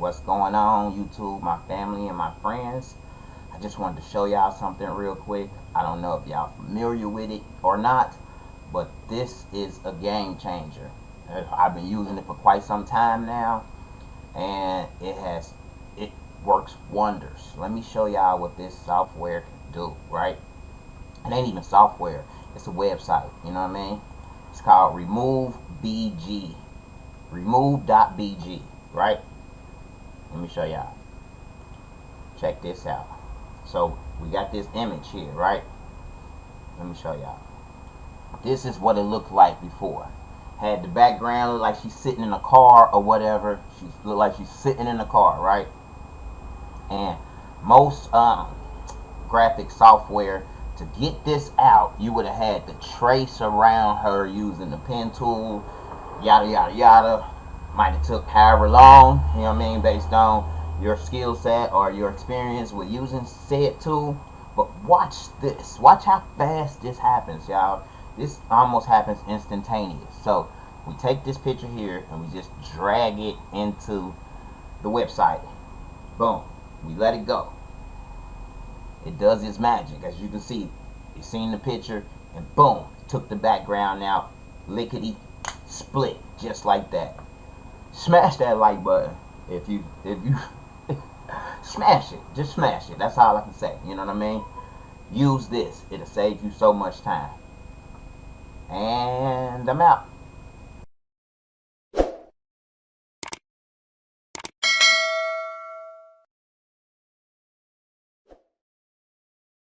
What's going on, YouTube, my family and my friends? I just wanted to show y'all something real quick. I don't know if y'all familiar with it or not, but this is a game changer. I've been using it for quite some time now, and it works wonders. Let me show y'all what this software can do, right? It ain't even software, it's a website, you know what I mean? It's called remove.bg, right? Let me show y'all. Check this out. So we got this image here, right? Let me show y'all. This is what it looked like before. Had the background look like she's sitting in a car or whatever. She looked like she's sitting in a car, right? And most graphic software, to get this out, you would have had to trace around her using the pen tool, yada yada yada. Might have took however long, you know what I mean, based on your skill set or your experience with using said tool. But watch this. Watch how fast this happens, y'all. This almost happens instantaneous. So we take this picture here and we just drag it into the website. Boom. We let it go. It does its magic. As you can see, you've seen the picture, and boom, took the background out, lickety split, just like that. Smash that like button if you smash it. Just smash it. That's all I can say. You know what I mean? Use this. It'll save you so much time. And I'm out.